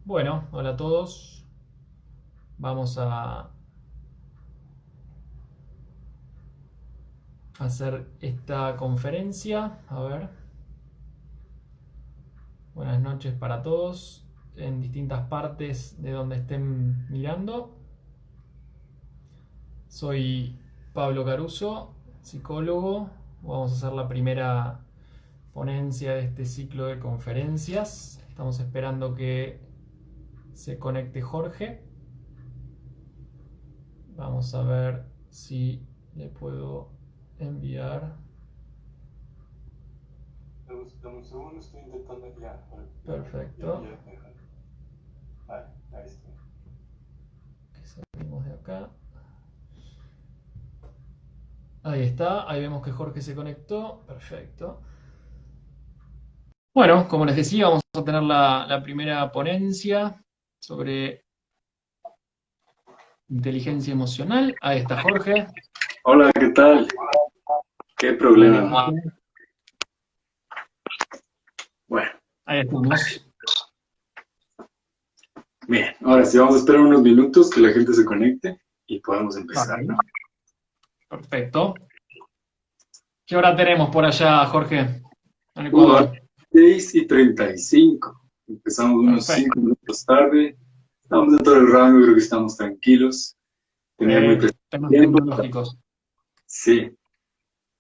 Bueno, hola a todos. Vamos a hacer esta conferencia. A ver, buenas noches para todos en distintas partes de donde estén mirando. Soy Pablo Caruso, psicólogo. Vamos a hacer la primera ponencia de este ciclo de conferencias. Estamos esperando que se conecte Jorge. Vamos a ver si le puedo enviar. Dame un segundo, estoy intentando ya. Perfecto. Vale, ahí estoy. Salimos de acá. Ahí está, ahí vemos que Jorge se conectó. Perfecto. Bueno, como les decía, vamos a tener la primera ponencia sobre inteligencia emocional. Ahí está Jorge. Hola, ¿qué tal? ¿Qué Muy bien, problema? Jorge. Bueno, Ahí estamos. bien. Ahora sí, vamos a esperar unos minutos que la gente se conecte y podemos empezar, Vale, ¿no? perfecto. ¿Qué hora tenemos por allá, Jorge? En A las Ecuador. 6:35. Empezamos unos Perfecto. 5 minutos tarde. Estamos dentro del rango, creo que estamos tranquilos. Tenía muy presente Temas el tiempo. tecnológicos. Sí,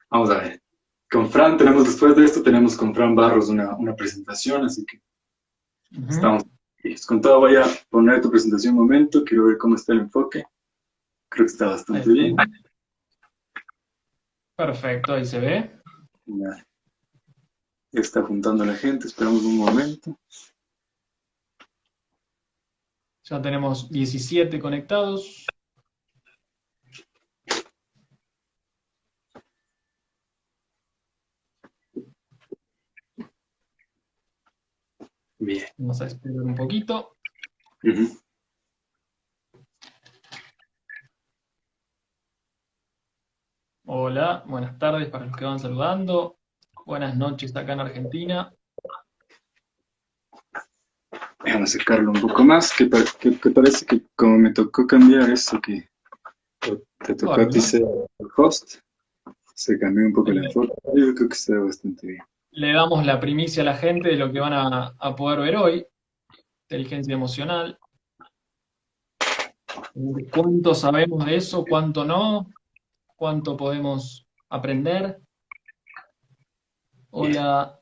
vamos a ver. Con Fran tenemos, después de esto, tenemos con Fran Barros una presentación, así que Ujú. estamos listos. Con todo, voy a poner tu presentación un momento. Quiero ver cómo está el enfoque. Creo que está Ahí bastante bien. está. Perfecto, ahí se ve. Ya está apuntando la gente. Esperamos un momento. Ya tenemos 17 conectados. Bien. Vamos a esperar un poquito. Ujú. Hola, buenas tardes para los que van saludando. Buenas noches acá en Argentina. Déjame acercarlo un poco más. Que parece que como me tocó cambiar eso que te tocó a ti Bueno, ser el host, se cambió un poco el le, enfoque. Yo creo que está bastante bien. le damos la primicia a la gente de lo que van a poder ver hoy. Inteligencia emocional. ¿Cuánto sabemos de eso? ¿Cuánto no? ¿Cuánto podemos aprender? Bien. Hola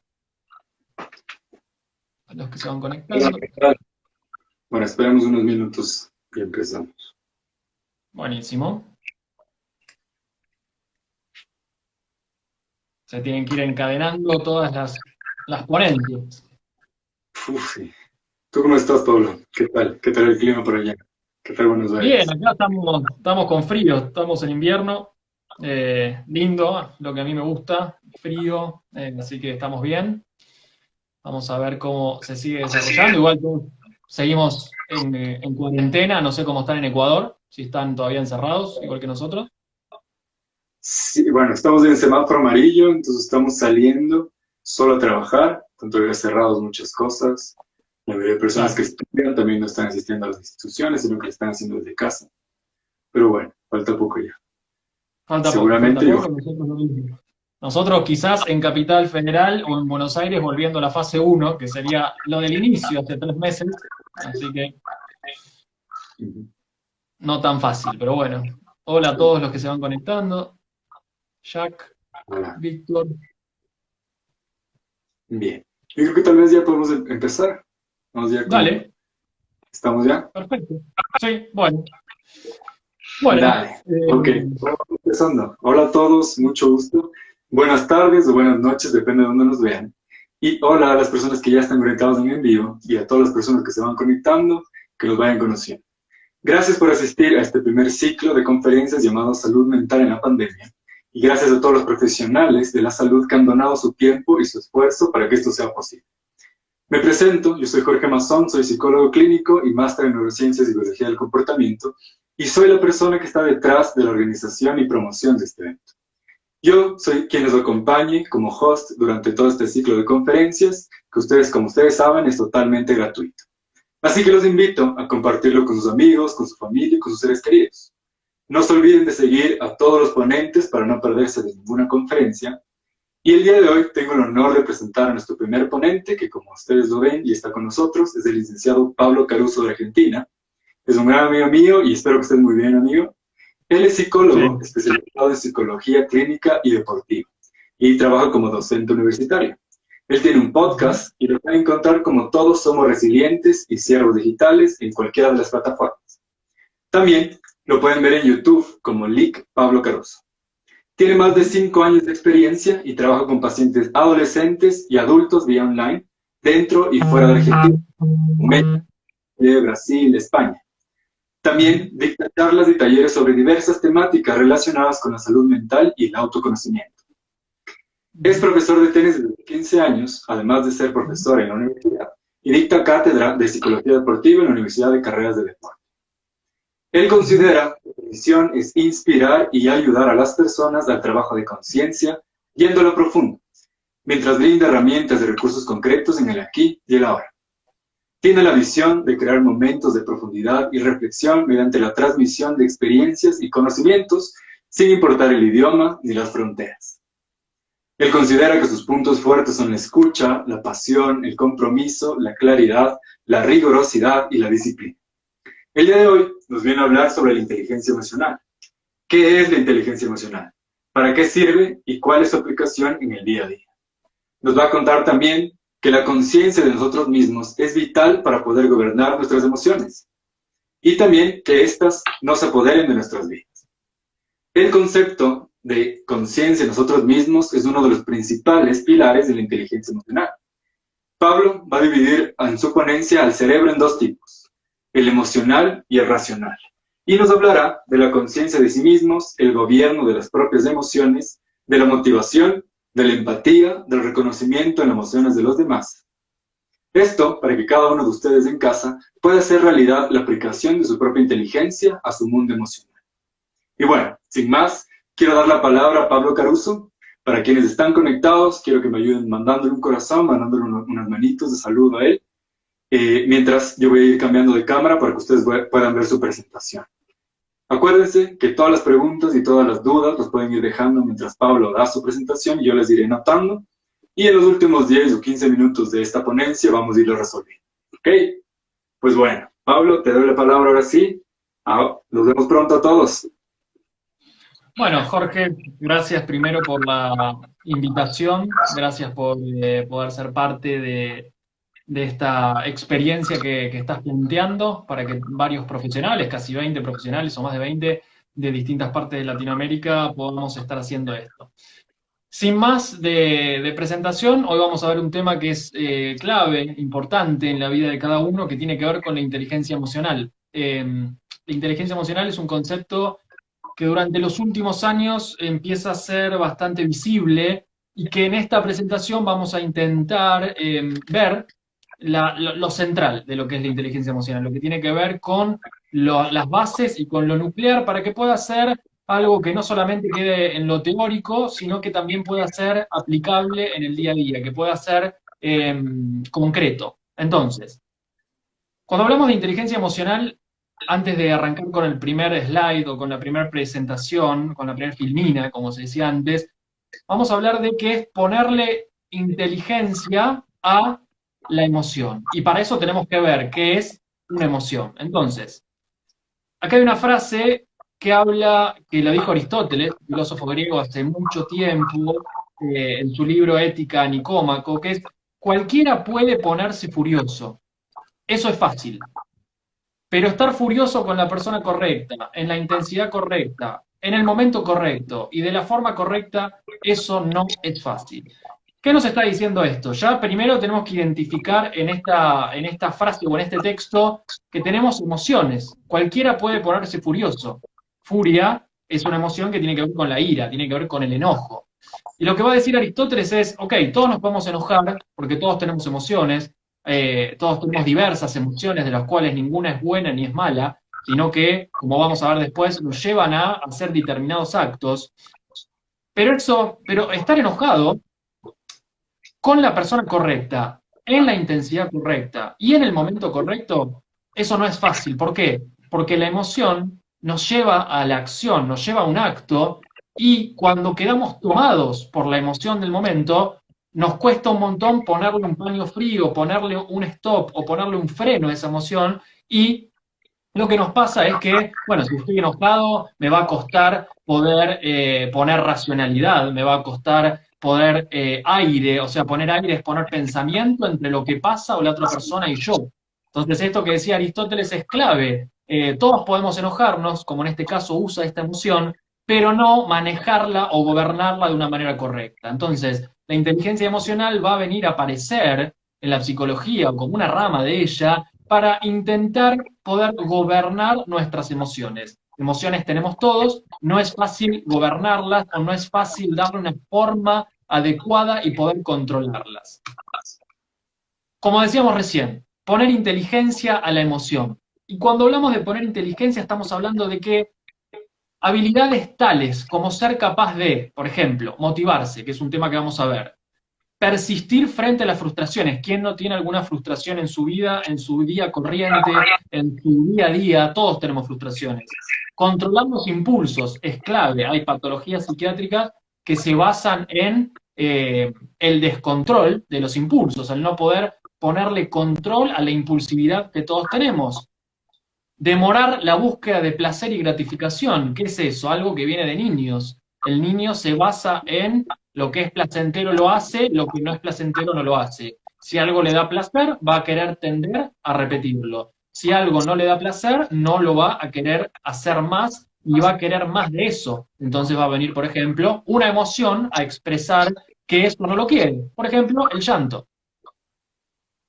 a los que se van Hola, conectando. ¿qué tal? Bueno, esperamos unos minutos y empezamos. Buenísimo. Se tienen que ir encadenando todas las ponencias. Uf, sí. ¿Tú cómo estás, Pablo? ¿Qué tal? ¿Qué tal el clima por allá? ¿Qué tal Buenos Bien, Aires? acá estamos con frío, estamos en invierno. Lindo, lo que a mí me gusta, frío, así que estamos bien. Vamos a ver cómo se sigue desarrollando. Igual todos seguimos en cuarentena, no sé cómo están en Ecuador, si están todavía encerrados, igual que nosotros. Sí, bueno, estamos en semáforo amarillo, entonces estamos saliendo solo a trabajar, están todavía cerrados muchas cosas. La mayoría de personas que Claro, estudian también no están asistiendo a las instituciones, sino que lo están haciendo desde casa. Pero bueno, falta poco ya. falta poco, falta Seguramente yo. poco, nosotros lo mismo. Nosotros quizás en Capital Federal o en Buenos Aires volviendo a la fase uno, que sería lo del inicio hace 3 meses, así que Ujú. no tan fácil, pero bueno. Hola a todos los que se van conectando. Jack, Hola. Víctor. Bien. Yo creo que tal vez ya podemos empezar. Vamos ya con. Dale, ¿Estamos ya? perfecto. Sí, bueno. Bueno, Dale. Ok. Vamos empezando. Hola a todos, mucho gusto. Buenas tardes o buenas noches, depende de dónde nos vean. Y hola a las personas que ya están conectadas en vivo y a todas las personas que se van conectando, que los vayan conociendo. Gracias por asistir a este primer ciclo de conferencias llamado Salud Mental en la Pandemia. Y gracias a todos los profesionales de la salud que han donado su tiempo y su esfuerzo para que esto sea posible. Me presento, yo soy Jorge Mazón, soy psicólogo clínico y máster en neurociencias y biología del comportamiento, y soy la persona que está detrás de la organización y promoción de este evento. Yo soy quien los acompañe como host durante todo este ciclo de conferencias, que ustedes, como ustedes saben, es totalmente gratuito. Así que los invito a compartirlo con sus amigos, con su familia y con sus seres queridos. No se olviden de seguir a todos los ponentes para no perderse de ninguna conferencia. Y el día de hoy tengo el honor de presentar a nuestro primer ponente, que como ustedes lo ven y está con nosotros, es el licenciado Pablo Caruso de Argentina. Es un gran amigo mío y espero que estés muy bien, amigo. Él es psicólogo, Sí. especializado en psicología clínica y deportiva, y trabaja como docente universitario. Él tiene un podcast y lo pueden encontrar como Todos Somos Resilientes y Siervos Digitales en cualquiera de las plataformas. También lo pueden ver en YouTube como Lic Pablo Caruso. Tiene más de 5 años de experiencia y trabaja con pacientes adolescentes y adultos vía online, dentro y fuera de Argentina, México, Brasil, España. También dicta charlas y talleres sobre diversas temáticas relacionadas con la salud mental y el autoconocimiento. Es profesor de tenis desde 15 años, además de ser profesor en la universidad, y dicta cátedra de psicología deportiva en la Universidad de Carreras de Deporte. Él considera que su misión es inspirar y ayudar a las personas al trabajo de conciencia, yendo a lo profundo, mientras brinda herramientas y recursos concretos en el aquí y el ahora. Tiene la visión de crear momentos de profundidad y reflexión mediante la transmisión de experiencias y conocimientos, sin importar el idioma ni las fronteras. Él considera que sus puntos fuertes son la escucha, la pasión, el compromiso, la claridad, la rigurosidad y la disciplina. El día de hoy nos viene a hablar sobre la inteligencia emocional. ¿Qué es la inteligencia emocional? ¿Para qué sirve y cuál es su aplicación en el día a día? Nos va a contar también que la conciencia de nosotros mismos es vital para poder gobernar nuestras emociones y también que éstas no se apoderen de nuestras vidas. El concepto de conciencia de nosotros mismos es uno de los principales pilares de la inteligencia emocional. Pablo va a dividir en su ponencia al cerebro en 2 tipos, el emocional y el racional, y nos hablará de la conciencia de sí mismos, el gobierno de las propias emociones, de la motivación, de la empatía, del reconocimiento en las emociones de los demás. Esto para que cada uno de ustedes en casa pueda hacer realidad la aplicación de su propia inteligencia a su mundo emocional. Y bueno, sin más, quiero dar la palabra a Pablo Caruso. Para quienes están conectados, quiero que me ayuden mandándole un corazón, mandándole unas manitos de saludo a él, mientras yo voy a ir cambiando de cámara para que ustedes puedan ver su presentación. Acuérdense que todas las preguntas y todas las dudas los pueden ir dejando mientras Pablo da su presentación y yo les iré notando. Y en los últimos 10 o 15 minutos de esta ponencia vamos a irlo resolviendo. ¿Ok? Pues bueno, Pablo, te doy la palabra ahora sí. Nos vemos pronto a todos. Bueno, Jorge, gracias primero por la invitación, gracias por poder ser parte de esta experiencia que estás planteando para que varios profesionales, casi 20 profesionales o más de 20 de distintas partes de Latinoamérica, podamos estar haciendo esto. Sin más de presentación, hoy vamos a ver un tema que es clave, importante en la vida de cada uno, que tiene que ver con la inteligencia emocional. La inteligencia emocional es un concepto que durante los últimos años empieza a ser bastante visible y que en esta presentación vamos a intentar ver lo central de lo que es la inteligencia emocional, lo que tiene que ver con las bases y con lo nuclear para que pueda ser algo que no solamente quede en lo teórico, sino que también pueda ser aplicable en el día a día, que pueda ser concreto. Entonces, cuando hablamos de inteligencia emocional, antes de arrancar con el primer slide o con la primera presentación, con la primera filmina, como se decía antes, vamos a hablar de qué es ponerle inteligencia a la emoción. Y para eso tenemos que ver qué es una emoción. Entonces, acá hay una frase que habla, que la dijo Aristóteles, filósofo griego hace mucho tiempo, en su libro Ética Nicómaco, que es: cualquiera puede ponerse furioso. Eso es fácil. Pero estar furioso con la persona correcta, en la intensidad correcta, en el momento correcto y de la forma correcta, eso no es fácil. ¿Qué nos está diciendo esto? Ya primero tenemos que identificar en esta frase o en este texto que tenemos emociones. Cualquiera puede ponerse furioso. Furia es una emoción que tiene que ver con la ira, tiene que ver con el enojo. Y lo que va a decir Aristóteles es: ok, todos nos podemos enojar porque todos tenemos emociones, todos tenemos diversas emociones de las cuales ninguna es buena ni es mala, sino que, como vamos a ver después, nos llevan a hacer determinados actos. Pero estar enojado con la persona correcta en la intensidad correcta y en el momento correcto, eso no es fácil. ¿Por qué? Porque la emoción nos lleva a la acción, nos lleva a un acto, y cuando quedamos tomados por la emoción del momento, nos cuesta un montón ponerle un paño frío, ponerle un stop o ponerle un freno a esa emoción, y lo que nos pasa es que, bueno, si estoy enojado, me va a costar poder poner racionalidad, me va a costar poder aire, o sea, poner aire es poner pensamiento entre lo que pasa o la otra persona y yo. Entonces, esto que decía Aristóteles es clave. Todos podemos enojarnos, como en este caso usa esta emoción, pero no manejarla o gobernarla de una manera correcta. Entonces, la inteligencia emocional va a venir a aparecer en la psicología o como una rama de ella para intentar poder gobernar nuestras emociones. Emociones tenemos todos, no es fácil gobernarlas o no es fácil darle una forma adecuada y poder controlarlas. Como decíamos recién, poner inteligencia a la emoción. Y cuando hablamos de poner inteligencia, estamos hablando de que habilidades tales como ser capaz de, por ejemplo, motivarse, que es un tema que vamos a ver, persistir frente a las frustraciones. ¿Quién no tiene alguna frustración en su vida, en su día corriente, en su día a día? Todos tenemos frustraciones. Controlar los impulsos es clave. Hay patologías psiquiátricas que se basan en el descontrol de los impulsos, el no poder ponerle control a la impulsividad que todos tenemos. Demorar la búsqueda de placer y gratificación. ¿Qué es eso? Algo que viene de niños. El niño se basa en lo que es placentero lo hace, lo que no es placentero no lo hace. Si algo le da placer, va a querer tender a repetirlo. Si algo no le da placer, no lo va a querer hacer más y va a querer más de eso. Entonces va a venir, por ejemplo, una emoción a expresar que esto no lo quiere. Por ejemplo, el llanto.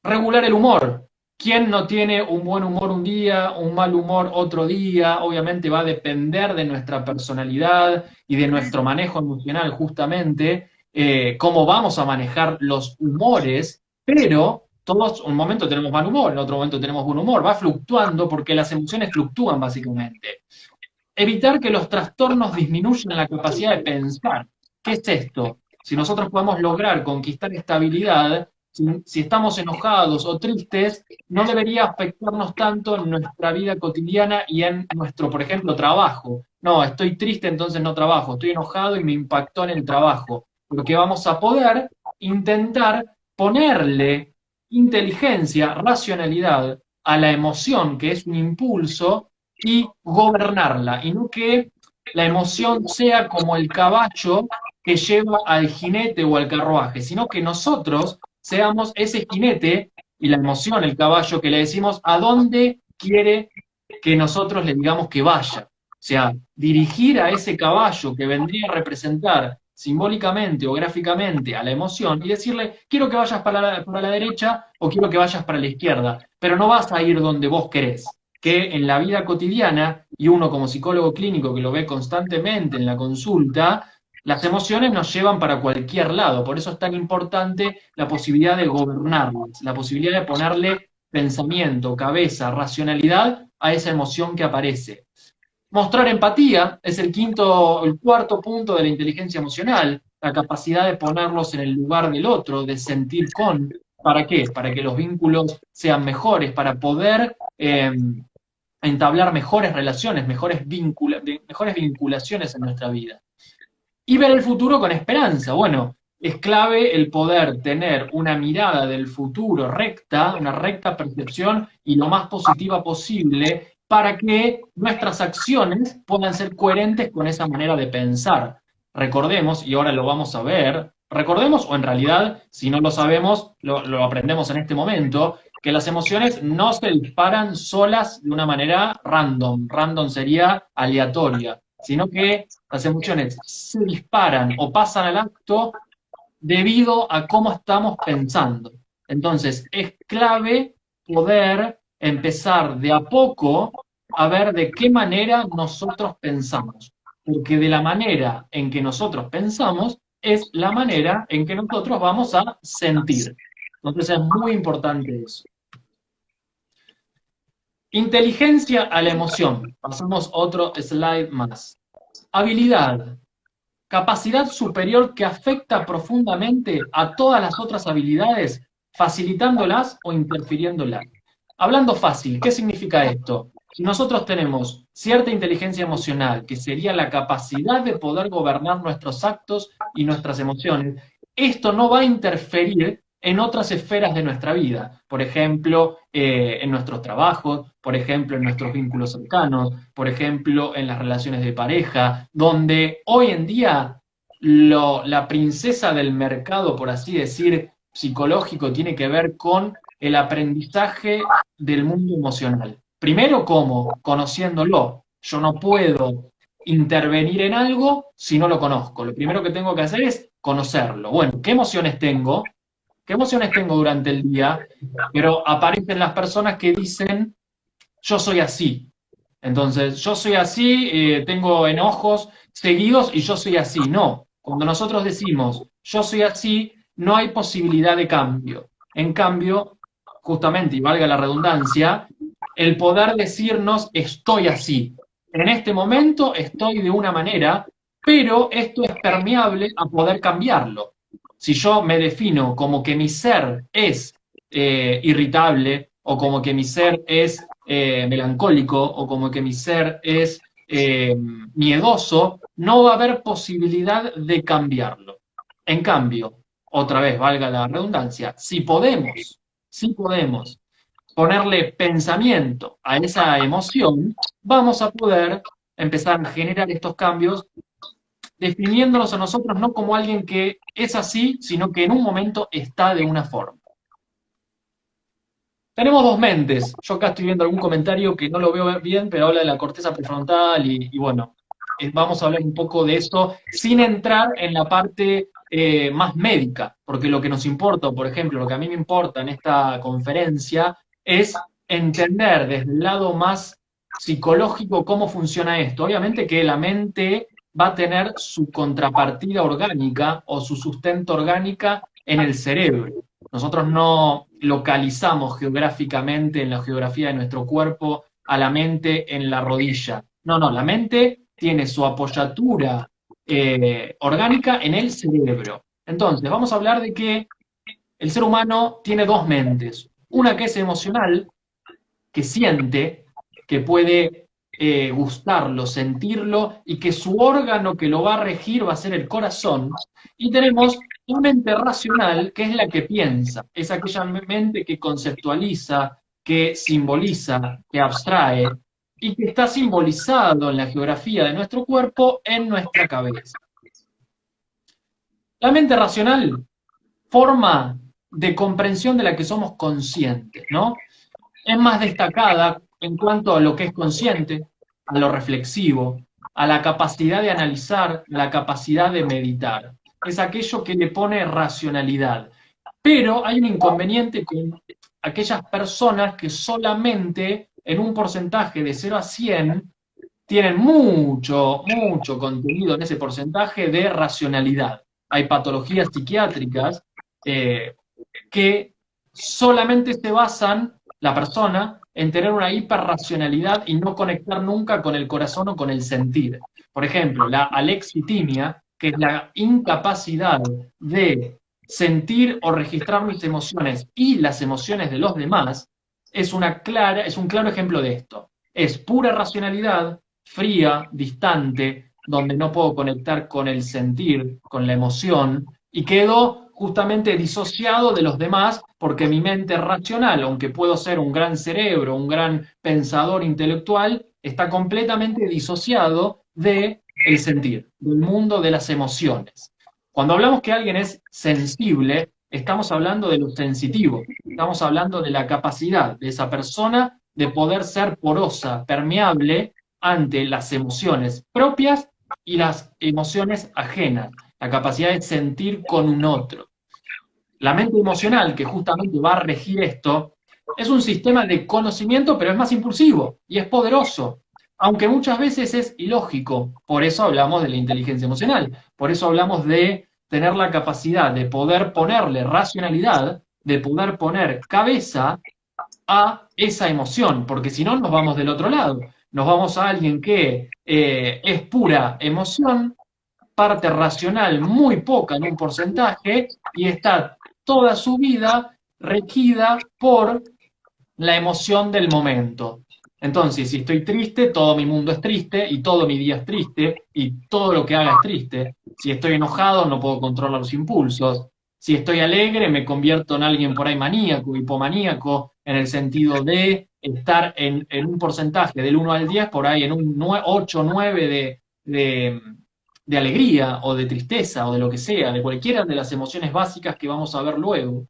Regular el humor. ¿Quién no tiene un buen humor un día, un mal humor otro día? Obviamente va a depender de nuestra personalidad y de nuestro manejo emocional, justamente, cómo vamos a manejar los humores, pero todos un momento tenemos mal humor, en otro momento tenemos buen humor, va fluctuando porque las emociones fluctúan básicamente. Evitar que los trastornos disminuyan la capacidad de pensar. ¿Qué es esto? Si nosotros podemos lograr conquistar estabilidad, si estamos enojados o tristes, no debería afectarnos tanto en nuestra vida cotidiana y en nuestro, por ejemplo, trabajo. No, estoy triste, entonces no trabajo, estoy enojado y me impactó en el trabajo. Porque vamos a poder intentar ponerle inteligencia, racionalidad a la emoción, que es un impulso, y gobernarla, y no que la emoción sea como el caballo que lleva al jinete o al carruaje, sino que nosotros seamos ese jinete y la emoción, el caballo, que le decimos a dónde quiere que nosotros le digamos que vaya. O sea, dirigir a ese caballo que vendría a representar simbólicamente o gráficamente a la emoción y decirle, quiero que vayas para la derecha o quiero que vayas para la izquierda, pero no vas a ir donde vos querés, que en la vida cotidiana, y uno como psicólogo clínico que lo ve constantemente en la consulta, las emociones nos llevan para cualquier lado. Por eso es tan importante la posibilidad de gobernarlas, la posibilidad de ponerle pensamiento, cabeza, racionalidad a esa emoción que aparece. Mostrar empatía es el cuarto punto de la inteligencia emocional, la capacidad de ponerlos en el lugar del otro, de sentir con. ¿Para qué? Para que los vínculos sean mejores, para poder entablar mejores relaciones, mejores vinculaciones en nuestra vida. Y ver el futuro con esperanza. Bueno, es clave el poder tener una mirada del futuro recta, una recta percepción y lo más positiva posible para que nuestras acciones puedan ser coherentes con esa manera de pensar. Recordemos, y ahora lo vamos a ver, recordemos, o en realidad, si no lo sabemos, lo aprendemos en este momento, que las emociones no se disparan solas de una manera random. Random sería aleatoria, sino que las emociones se disparan o pasan al acto debido a cómo estamos pensando. Entonces, es clave poder empezar de a poco a ver de qué manera nosotros pensamos, porque de la manera en que nosotros pensamos es la manera en que nosotros vamos a sentir. Entonces, es muy importante eso. Inteligencia a la emoción. Pasamos otro slide más. Habilidad. Capacidad superior que afecta profundamente a todas las otras habilidades facilitándolas o interfiriéndolas. Hablando fácil, ¿qué significa esto? Si nosotros tenemos cierta inteligencia emocional, que sería la capacidad de poder gobernar nuestros actos y nuestras emociones, esto no va a interferir en otras esferas de nuestra vida, por ejemplo, en nuestros trabajos, por ejemplo, en nuestros vínculos cercanos, por ejemplo, en las relaciones de pareja, donde hoy en día la princesa del mercado, por así decir, psicológico, tiene que ver con el aprendizaje del mundo emocional. Primero, ¿cómo? Conociéndolo. Yo no puedo intervenir en algo si no lo conozco. Lo primero que tengo que hacer es conocerlo. Bueno, ¿qué emociones tengo? ¿Qué emociones tengo durante el día? Pero aparecen las personas que dicen, yo soy así. Entonces, yo soy así, tengo enojos seguidos y yo soy así. No, cuando nosotros decimos, yo soy así, no hay posibilidad de cambio. En cambio, justamente, y valga la redundancia, el poder decirnos, estoy así. En este momento estoy de una manera, pero esto es permeable a poder cambiarlo. Si yo me defino como que mi ser es irritable, o como que mi ser es melancólico, o como que mi ser es miedoso, no va a haber posibilidad de cambiarlo. En cambio, otra vez, valga la redundancia, si podemos ponerle pensamiento a esa emoción, vamos a poder empezar a generar estos cambios definiéndonos a nosotros no como alguien que es así, sino que en un momento está de una forma. Tenemos dos mentes. Yo acá estoy viendo algún comentario que no lo veo bien, pero habla de la corteza prefrontal y bueno, vamos a hablar un poco de esto sin entrar en la parte más médica, porque lo que nos importa, por ejemplo, lo que a mí me importa en esta conferencia es entender desde el lado más psicológico cómo funciona esto. Obviamente que la mente va a tener su contrapartida orgánica o su sustento orgánica en el cerebro. Nosotros no localizamos geográficamente en la geografía de nuestro cuerpo a la mente en la rodilla. No, no, la mente tiene su apoyatura orgánica en el cerebro. Entonces, vamos a hablar de que el ser humano tiene dos mentes. Una que es emocional, que siente, que puede gustarlo, sentirlo, y que su órgano que lo va a regir va a ser el corazón. Y tenemos una mente racional, que es la que piensa, es aquella mente que conceptualiza, que simboliza, que abstrae, y que está simbolizado en la geografía de nuestro cuerpo en nuestra cabeza. La mente racional forma de comprensión de la que somos conscientes, ¿no? Es más destacada en cuanto a lo que es consciente, a lo reflexivo, a la capacidad de analizar, la capacidad de meditar. Es aquello que le pone racionalidad. Pero hay un inconveniente con aquellas personas que solamente en un porcentaje de 0 a 100 tienen mucho, mucho contenido en ese porcentaje de racionalidad. Hay patologías psiquiátricas que solamente se basan la persona en tener una hiperracionalidad y no conectar nunca con el corazón o con el sentir. Por ejemplo, la alexitimia, que es la incapacidad de sentir o registrar mis emociones y las emociones de los demás, es un claro ejemplo de esto. Es pura racionalidad, fría, distante, donde no puedo conectar con el sentir, con la emoción, y quedo justamente disociado de los demás porque mi mente racional, aunque puedo ser un gran cerebro, un gran pensador intelectual, está completamente disociado del sentir, del mundo de las emociones. Cuando hablamos que alguien es sensible, estamos hablando de lo sensitivo, estamos hablando de la capacidad de esa persona de poder ser porosa, permeable ante las emociones propias y las emociones ajenas, la capacidad de sentir con un otro. La mente emocional, que justamente va a regir esto, es un sistema de conocimiento, pero es más impulsivo y es poderoso, aunque muchas veces es ilógico. Por eso hablamos de la inteligencia emocional, por eso hablamos de tener la capacidad de poder ponerle racionalidad, de poder poner cabeza a esa emoción, porque si no nos vamos del otro lado, nos vamos a alguien que es pura emoción, parte racional muy poca en un porcentaje, y está toda su vida regida por la emoción del momento. Entonces, si estoy triste, todo mi mundo es triste y todo mi día es triste y todo lo que haga es triste. Si estoy enojado, no puedo controlar los impulsos. Si estoy alegre, me convierto en alguien por ahí maníaco, hipomaníaco, en el sentido de estar en un porcentaje del 1 al 10, por ahí en un 8 o 9 de alegría o de tristeza o de lo que sea, de cualquiera de las emociones básicas que vamos a ver luego.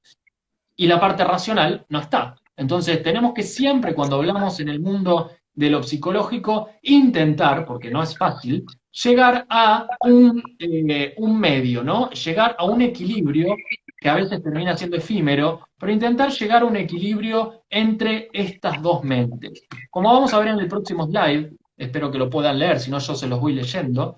Y la parte racional no está. Entonces tenemos que siempre, cuando hablamos en el mundo de lo psicológico, intentar, porque no es fácil, llegar a un medio, ¿no? Llegar a un equilibrio que a veces termina siendo efímero, pero intentar llegar a un equilibrio entre estas dos mentes. Como vamos a ver en el próximo slide, espero que lo puedan leer, si no yo se los voy leyendo,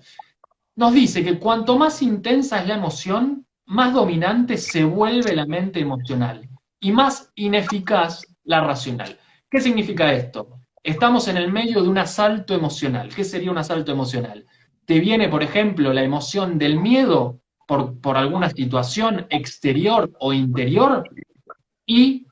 nos dice que cuanto más intensa es la emoción, más dominante se vuelve la mente emocional y más ineficaz la racional. ¿Qué significa esto? Estamos en el medio de un asalto emocional. ¿Qué sería un asalto emocional? Te viene, por ejemplo, la emoción del miedo por alguna situación exterior o interior, y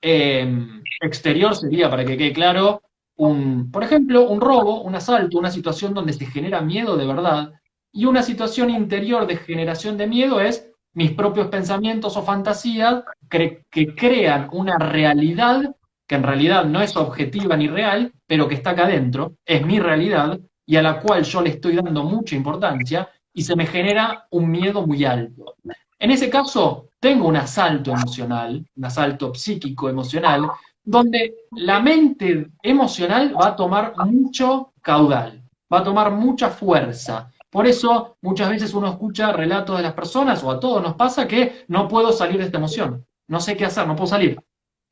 exterior sería, para que quede claro, por ejemplo, un robo, un asalto, una situación donde se genera miedo de verdad, y una situación interior de generación de miedo es mis propios pensamientos o fantasías que crean una realidad que en realidad no es objetiva ni real, pero que está acá adentro, es mi realidad, y a la cual yo le estoy dando mucha importancia, y se me genera un miedo muy alto. En ese caso, tengo un asalto emocional, un asalto psíquico emocional, donde la mente emocional va a tomar mucho caudal, va a tomar mucha fuerza. Por eso muchas veces uno escucha relatos de las personas, o a todos nos pasa, que no puedo salir de esta emoción, no sé qué hacer, no puedo salir.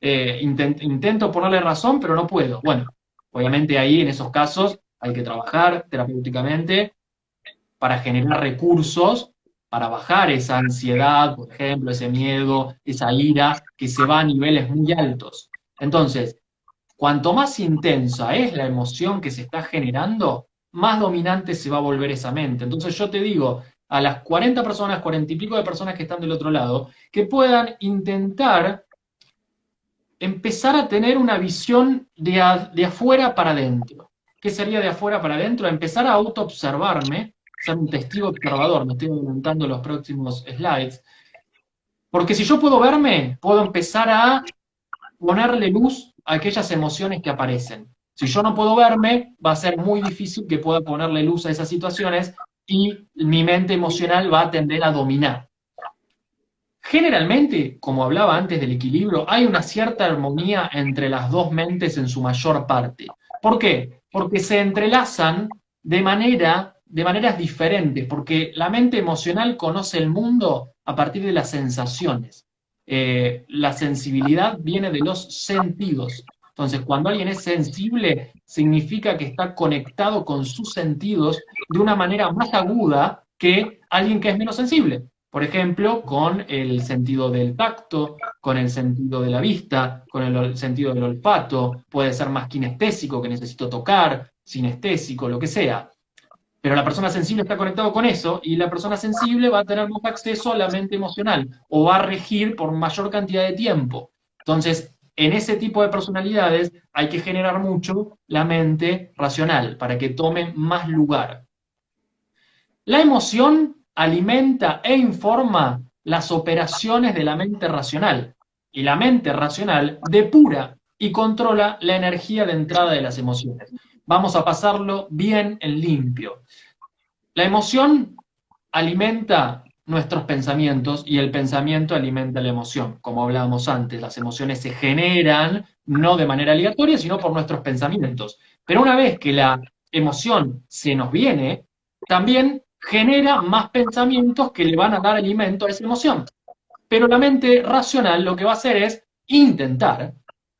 Intento ponerle razón, pero no puedo. Bueno, obviamente ahí en esos casos hay que trabajar terapéuticamente para generar recursos para bajar esa ansiedad, por ejemplo, ese miedo, esa ira, que se va a niveles muy altos. Entonces, cuanto más intensa es la emoción que se está generando, más dominante se va a volver esa mente. Entonces yo te digo, a las 40 personas, 40 y pico de personas que están del otro lado, que puedan intentar empezar a tener una visión de afuera para adentro. ¿Qué sería de afuera para adentro? Empezar a autoobservarme, ser un testigo observador, me estoy adelantando los próximos slides, porque si yo puedo verme, puedo empezar a ponerle luz a aquellas emociones que aparecen. Si yo no puedo verme, va a ser muy difícil que pueda ponerle luz a esas situaciones y mi mente emocional va a tender a dominar. Generalmente, como hablaba antes del equilibrio, hay una cierta armonía entre las dos mentes en su mayor parte. ¿Por qué? Porque se entrelazan de maneras diferentes, porque la mente emocional conoce el mundo a partir de las sensaciones. La sensibilidad viene de los sentidos. Entonces, cuando alguien es sensible, significa que está conectado con sus sentidos de una manera más aguda que alguien que es menos sensible. Por ejemplo, con el sentido del tacto, con el sentido de la vista, con el sentido del olfato, puede ser más kinestésico, que necesito tocar, sinestésico, lo que sea. Pero la persona sensible está conectado con eso y la persona sensible va a tener más acceso a la mente emocional o va a regir por mayor cantidad de tiempo. Entonces, en ese tipo de personalidades hay que generar mucho la mente racional para que tome más lugar. La emoción alimenta e informa las operaciones de la mente racional, y la mente racional depura y controla la energía de entrada de las emociones. Vamos a pasarlo bien en limpio. La emoción alimenta nuestros pensamientos y el pensamiento alimenta la emoción. Como hablábamos antes, las emociones se generan no de manera aleatoria, sino por nuestros pensamientos. Pero una vez que la emoción se nos viene, también genera más pensamientos que le van a dar alimento a esa emoción. Pero la mente racional lo que va a hacer es intentar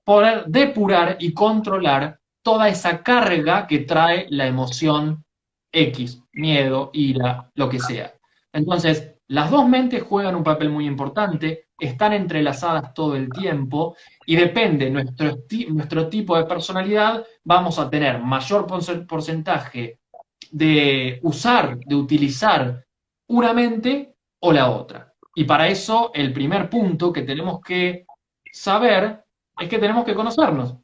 poder depurar y controlar toda esa carga que trae la emoción X, miedo, ira, lo que sea. Entonces, las dos mentes juegan un papel muy importante, están entrelazadas todo el tiempo y depende nuestro tipo de personalidad, vamos a tener mayor porcentaje de utilizar una mente o la otra. Y para eso, el primer punto que tenemos que saber es que tenemos que conocernos.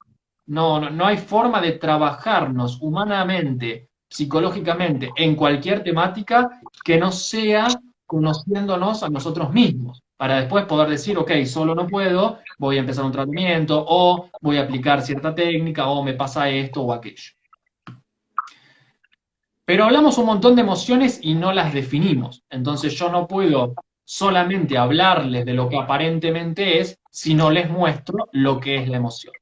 No hay forma de trabajarnos humanamente, psicológicamente, en cualquier temática que no sea conociéndonos a nosotros mismos, para después poder decir, ok, solo no puedo, voy a empezar un tratamiento, o voy a aplicar cierta técnica, o me pasa esto o aquello. Pero hablamos un montón de emociones y no las definimos. Entonces yo no puedo solamente hablarles de lo que aparentemente es si no les muestro lo que es la emoción.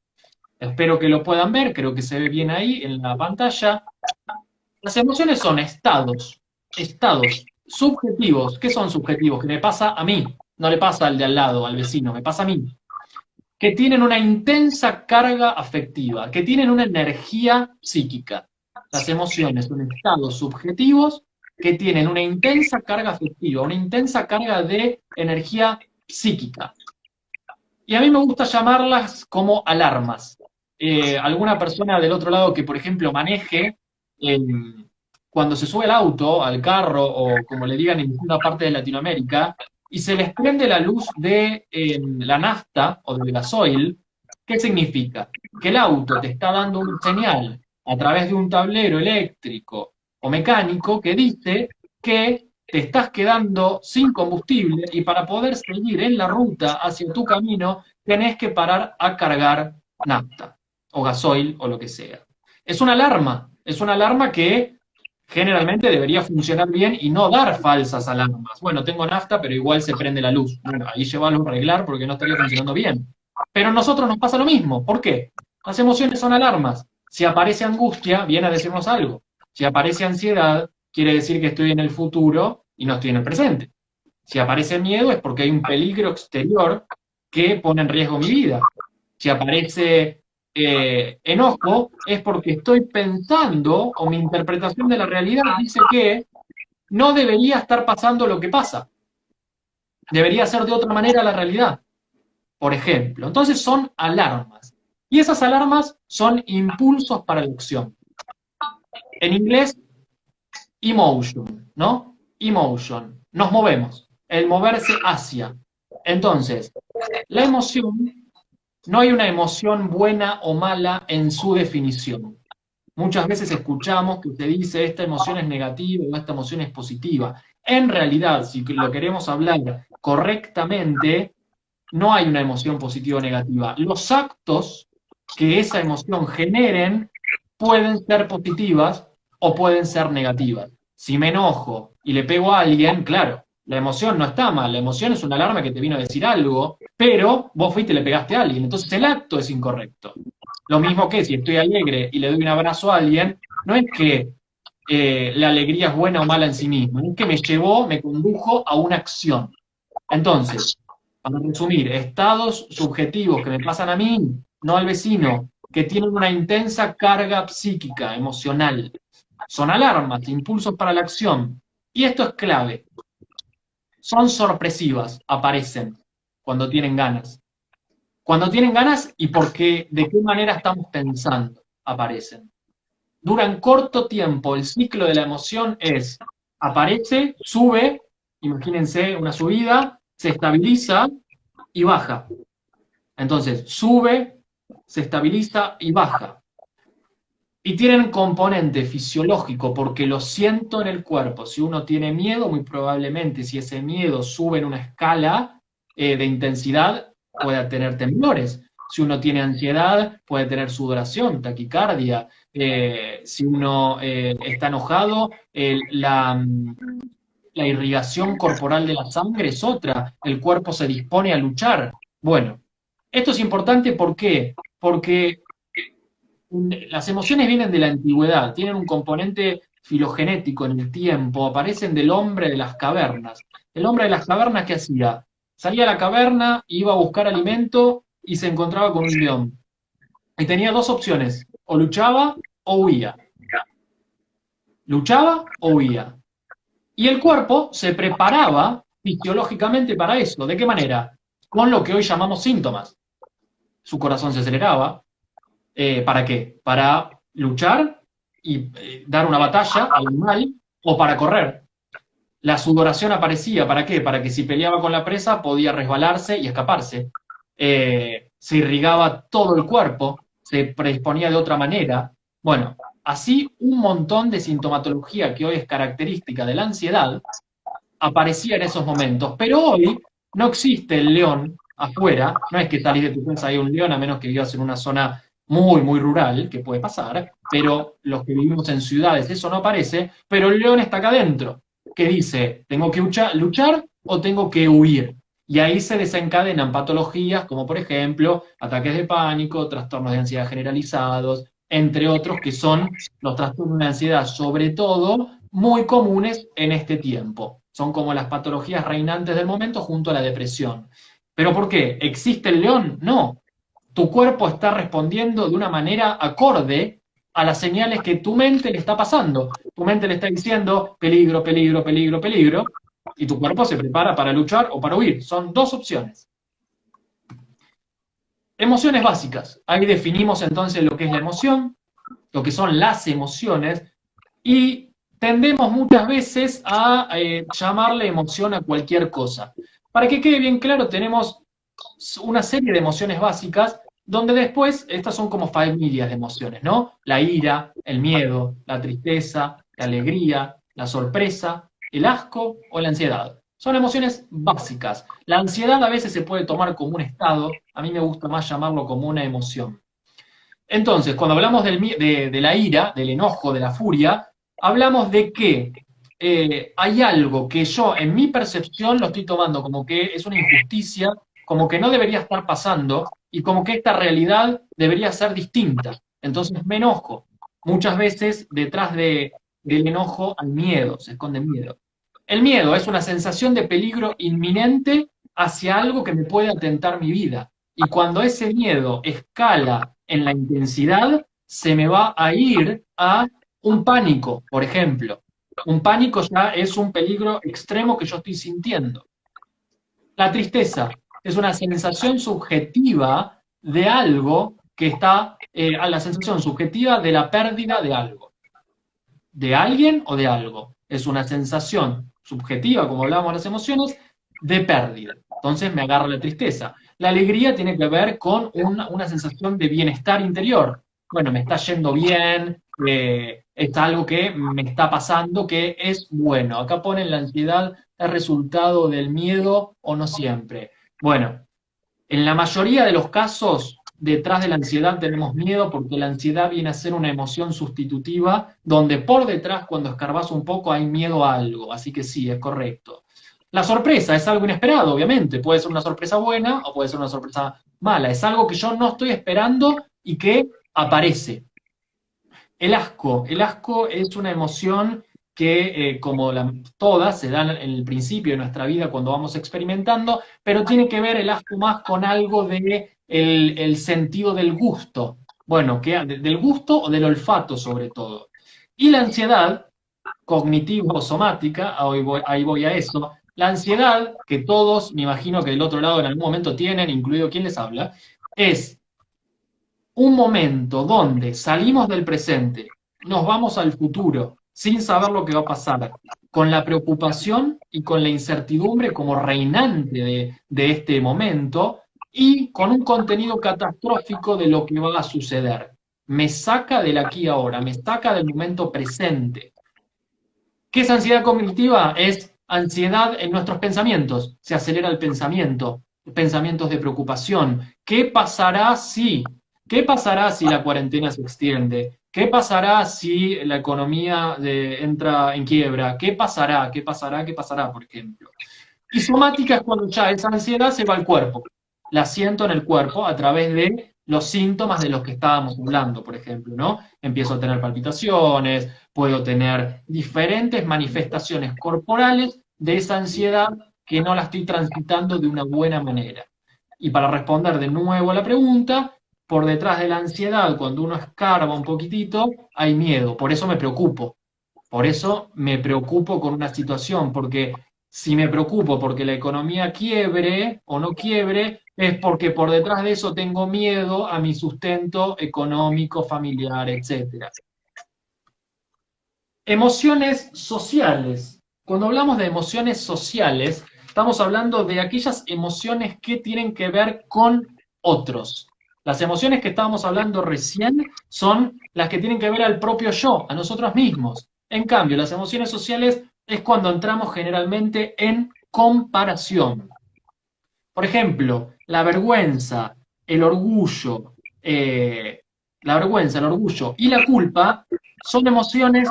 Espero que lo puedan ver, creo que se ve bien ahí en la pantalla. Las emociones son estados subjetivos. ¿Qué son subjetivos? Que me pasa a mí, no le pasa al de al lado, al vecino, me pasa a mí. Que tienen una intensa carga afectiva, que tienen una energía psíquica. Las emociones son estados subjetivos que tienen una intensa carga afectiva, una intensa carga de energía psíquica. Y a mí me gusta llamarlas como alarmas. Alguna persona del otro lado que, por ejemplo, maneje, eh, cuando se sube al auto, al carro, o como le digan en ninguna parte de Latinoamérica, y se les prende la luz de la nafta o del gasoil, ¿qué significa? Que el auto te está dando una señal a través de un tablero eléctrico o mecánico que dice que te estás quedando sin combustible y para poder seguir en la ruta hacia tu camino tenés que parar a cargar nafta o gasoil o lo que sea. Es una alarma que generalmente debería funcionar bien y no dar falsas alarmas. Bueno, tengo nafta, pero igual se prende la luz. Bueno, ahí llévalo a arreglar porque no estaría funcionando bien. Pero a nosotros nos pasa lo mismo. ¿Por qué? Las emociones son alarmas. Si aparece angustia, viene a decirnos algo. Si aparece ansiedad, quiere decir que estoy en el futuro y no estoy en el presente. Si aparece miedo es porque hay un peligro exterior que pone en riesgo mi vida. Si aparece enojo es porque estoy pensando o mi interpretación de la realidad dice que no debería estar pasando lo que pasa. Debería ser de otra manera la realidad, por ejemplo. Entonces son alarmas. Y esas alarmas son impulsos para la acción. En inglés, emotion, ¿no? Emotion. Nos movemos. El moverse hacia. Entonces, la emoción, no hay una emoción buena o mala en su definición. Muchas veces escuchamos que se dice esta emoción es negativa o esta emoción es positiva. En realidad, si lo queremos hablar correctamente, no hay una emoción positiva o negativa. Los actos que esa emoción generen pueden ser positivas o pueden ser negativas. Si me enojo y le pego a alguien, claro, la emoción no está mal, la emoción es una alarma que te vino a decir algo, pero vos fuiste y le pegaste a alguien, entonces el acto es incorrecto. Lo mismo que si estoy alegre y le doy un abrazo a alguien, no es que la alegría es buena o mala en sí misma, es que me llevó, me condujo a una acción. Entonces, para resumir, estados subjetivos que me pasan a mí, no al vecino, que tienen una intensa carga psíquica, emocional. Son alarmas, impulsos para la acción. Y esto es clave. Son sorpresivas, aparecen cuando tienen ganas. Cuando tienen ganas y porque, de qué manera estamos pensando, aparecen. Duran corto tiempo, el ciclo de la emoción es, aparece, sube, imagínense una subida, se estabiliza y baja. Entonces, sube, se estabiliza y baja. Y tienen componente fisiológico porque lo siento en el cuerpo. Si uno tiene miedo, muy probablemente si ese miedo sube en una escala de intensidad, pueda tener temblores. Si uno tiene ansiedad, puede tener sudoración, taquicardia. Si uno está enojado, la irrigación corporal de la sangre es otra. El cuerpo se dispone a luchar. Bueno, esto es importante, ¿por qué? Porque las emociones vienen de la antigüedad, tienen un componente filogenético en el tiempo, aparecen del hombre de las cavernas. El hombre de las cavernas, ¿qué hacía? Salía a la caverna, iba a buscar alimento y se encontraba con un león. Y tenía dos opciones, o luchaba o huía. Luchaba o huía. Y el cuerpo se preparaba fisiológicamente para eso. ¿De qué manera? Con lo que hoy llamamos síntomas. Su corazón se aceleraba. ¿Para qué? Para luchar y dar una batalla al animal o para correr. La sudoración aparecía, ¿para qué? Para que si peleaba con la presa podía resbalarse y escaparse. se irrigaba todo el cuerpo, se predisponía de otra manera. Bueno, así un montón de sintomatología que hoy es característica de la ansiedad aparecía en esos momentos. Pero hoy no existe el león afuera, no es que salís de tu casa y hay un león, a menos que vivas en una zona muy, muy rural, que puede pasar, pero los que vivimos en ciudades eso no aparece, pero el león está acá adentro, que dice, ¿tengo que luchar o tengo que huir? Y ahí se desencadenan patologías como, por ejemplo, ataques de pánico, trastornos de ansiedad generalizados, entre otros, que son los trastornos de ansiedad, sobre todo, muy comunes en este tiempo. Son como las patologías reinantes del momento junto a la depresión. ¿Pero por qué? ¿Existe el león? No. Tu cuerpo está respondiendo de una manera acorde a las señales que tu mente le está pasando. Tu mente le está diciendo peligro, peligro, peligro, peligro, y tu cuerpo se prepara para luchar o para huir. Son dos opciones. Emociones básicas. Ahí definimos entonces lo que es la emoción, lo que son las emociones, y tendemos muchas veces a llamarle emoción a cualquier cosa. Para que quede bien claro, tenemos una serie de emociones básicas, donde después, estas son como familias de emociones, ¿no? La ira, el miedo, la tristeza, la alegría, la sorpresa, el asco o la ansiedad. Son emociones básicas. La ansiedad a veces se puede tomar como un estado, a mí me gusta más llamarlo como una emoción. Entonces, cuando hablamos de la ira, del enojo, de la furia, hablamos de que hay algo que yo, en mi percepción, lo estoy tomando como que es una injusticia, como que no debería estar pasando, y como que esta realidad debería ser distinta. Entonces me enojo. Muchas veces detrás del enojo hay miedo, se esconde miedo. El miedo es una sensación de peligro inminente hacia algo que me puede atentar mi vida. Y cuando ese miedo escala en la intensidad, se me va a ir a un pánico, por ejemplo. Un pánico ya es un peligro extremo que yo estoy sintiendo. La tristeza es una sensación subjetiva de algo que está, a la sensación subjetiva de la pérdida de algo, de alguien o de algo. Es una sensación subjetiva, como hablábamos de las emociones, de pérdida. Entonces me agarra la tristeza. La alegría tiene que ver con una sensación de bienestar interior. Bueno, me está yendo bien, es algo que me está pasando que es bueno. Acá ponen la ansiedad es resultado del miedo o no siempre. Bueno, en la mayoría de los casos, detrás de la ansiedad tenemos miedo porque la ansiedad viene a ser una emoción sustitutiva donde por detrás, cuando escarbas un poco, hay miedo a algo. Así que sí, es correcto. La sorpresa es algo inesperado, obviamente. Puede ser una sorpresa buena o puede ser una sorpresa mala. Es algo que yo no estoy esperando y que aparece. El asco es una emoción que, como todas, se dan en el principio de nuestra vida cuando vamos experimentando, pero tiene que ver el asco más con algo de el sentido del gusto. Bueno, del gusto o del olfato sobre todo. Y la ansiedad, cognitivo-somática, ahí voy a eso, la ansiedad, que todos, me imagino que del otro lado en algún momento tienen, incluido quien les habla, es un momento donde salimos del presente, nos vamos al futuro, sin saber lo que va a pasar, con la preocupación y con la incertidumbre como reinante de este momento, y con un contenido catastrófico de lo que va a suceder. Me saca del aquí y ahora, me saca del momento presente. ¿Qué es ansiedad cognitiva? Es ansiedad en nuestros pensamientos. Se acelera el pensamiento, pensamientos de preocupación. ¿Qué pasará si? ¿Qué pasará si la cuarentena se extiende? ¿Qué pasará si la economía entra en quiebra? ¿Qué pasará? ¿Qué pasará? ¿Qué pasará? Por ejemplo. Y somática es cuando ya esa ansiedad se va al cuerpo. La siento en el cuerpo a través de los síntomas de los que estábamos hablando, por ejemplo, ¿no? Empiezo a tener palpitaciones, puedo tener diferentes manifestaciones corporales de esa ansiedad que no la estoy transitando de una buena manera. Y para responder de nuevo a la pregunta, por detrás de la ansiedad, cuando uno escarba un poquitito, hay miedo. Por eso me preocupo. Por eso me preocupo con una situación, porque si me preocupo porque la economía quiebre o no quiebre, es porque por detrás de eso tengo miedo a mi sustento económico, familiar, etc. Emociones sociales. Cuando hablamos de emociones sociales, estamos hablando de aquellas emociones que tienen que ver con otros. Las emociones que estábamos hablando recién son las que tienen que ver al propio yo, a nosotros mismos. En cambio, las emociones sociales es cuando entramos generalmente en comparación. Por ejemplo, la vergüenza, el orgullo, el orgullo y la culpa son emociones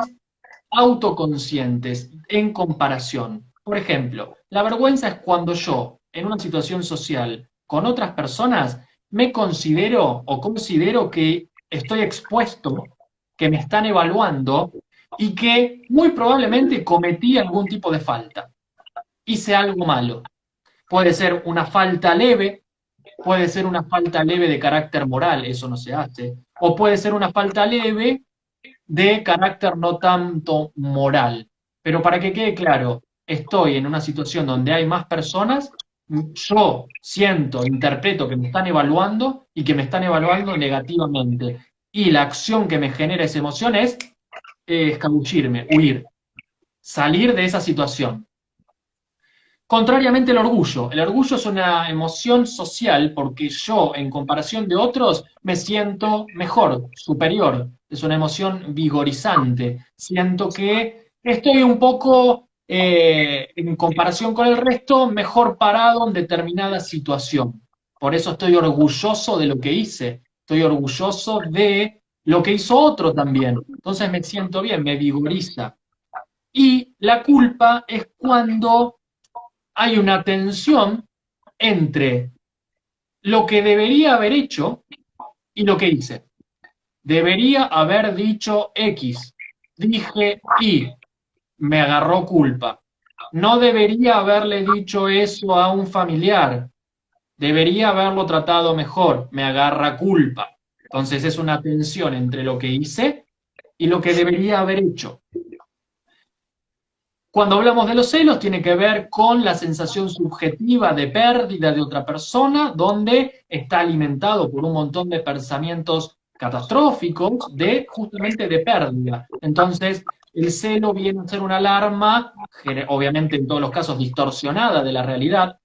autoconscientes en comparación. Por ejemplo, la vergüenza es cuando yo, en una situación social con otras personas, me considero o considero que estoy expuesto, que me están evaluando y que muy probablemente cometí algún tipo de falta, hice algo malo. Puede ser una falta leve, puede ser una falta leve de carácter moral, eso no se hace, o puede ser una falta leve de carácter no tanto moral. Pero para que quede claro, estoy en una situación donde hay más personas, yo siento, interpreto que me están evaluando y que me están evaluando negativamente. Y la acción que me genera esa emoción es escabullirme, huir, salir de esa situación. Contrariamente al orgullo. El orgullo es una emoción social porque yo, en comparación de otros, me siento mejor, superior. Es una emoción vigorizante. Siento que estoy un poco, en comparación con el resto, mejor parado en determinada situación. Por eso estoy orgulloso de lo que hice. Estoy orgulloso de lo que hizo otro también. Entonces me siento bien, me vigoriza. Y la culpa es cuando hay una tensión entre lo que debería haber hecho y lo que hice. Debería haber dicho X, dije Y, me agarró culpa. No debería haberle dicho eso a un familiar, debería haberlo tratado mejor, me agarra culpa. Entonces es una tensión entre lo que hice y lo que debería haber hecho. Cuando hablamos de los celos, tiene que ver con la sensación subjetiva de pérdida de otra persona, donde está alimentado por un montón de pensamientos catastróficos de justamente de pérdida. Entonces, el celo viene a ser una alarma, obviamente en todos los casos distorsionada de la realidad.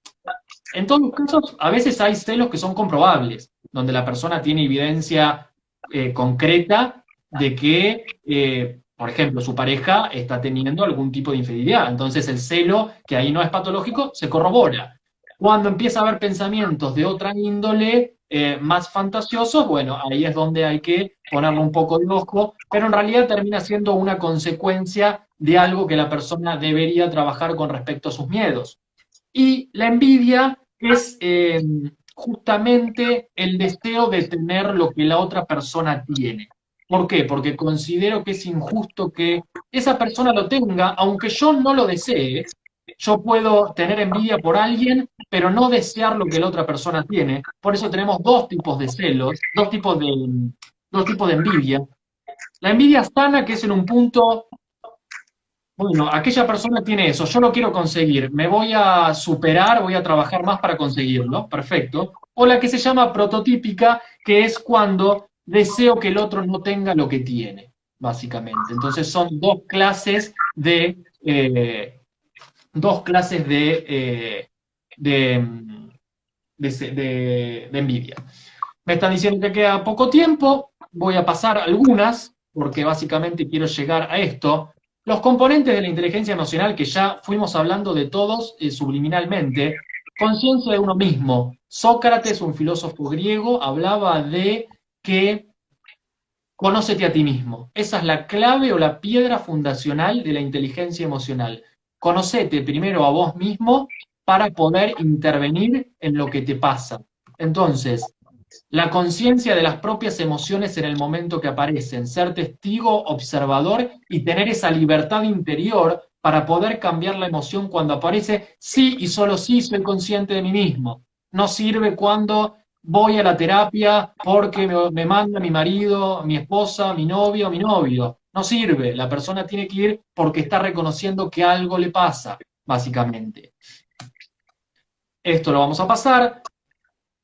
En todos los casos, a veces hay celos que son comprobables, donde la persona tiene evidencia concreta de que por ejemplo, su pareja está teniendo algún tipo de infidelidad. Entonces el celo, que ahí no es patológico, se corrobora. Cuando empieza a haber pensamientos de otra índole, más fantasiosos, bueno, ahí es donde hay que ponerle un poco de ojo, pero en realidad termina siendo una consecuencia de algo que la persona debería trabajar con respecto a sus miedos. Y la envidia es justamente el deseo de tener lo que la otra persona tiene. ¿Por qué? Porque considero que es injusto que esa persona lo tenga, aunque yo no lo desee. Yo puedo tener envidia por alguien, pero no desear lo que la otra persona tiene. Por eso tenemos dos tipos de celos, dos tipos de envidia. La envidia sana, que es en un punto, bueno, aquella persona tiene eso, yo lo quiero conseguir, me voy a superar, voy a trabajar más para conseguirlo, perfecto. O la que se llama prototípica, que es cuando deseo que el otro no tenga lo que tiene, básicamente. Entonces son dos clases de, de envidia. Me están diciendo que queda poco tiempo, voy a pasar algunas, porque básicamente quiero llegar a esto. Los componentes de la inteligencia emocional, que ya fuimos hablando de todos subliminalmente, conciencia de uno mismo. Sócrates, un filósofo griego, hablaba de que conócete a ti mismo. Esa es la clave o la piedra fundacional de la inteligencia emocional. Conocete primero a vos mismo para poder intervenir en lo que te pasa. Entonces, la conciencia de las propias emociones en el momento que aparecen, ser testigo, observador y tener esa libertad interior para poder cambiar la emoción cuando aparece, sí y solo sí soy consciente de mí mismo. No sirve cuando voy a la terapia porque me manda mi marido, mi esposa, mi novio, mi novio. No sirve, la persona tiene que ir porque está reconociendo que algo le pasa, básicamente. Esto lo vamos a pasar.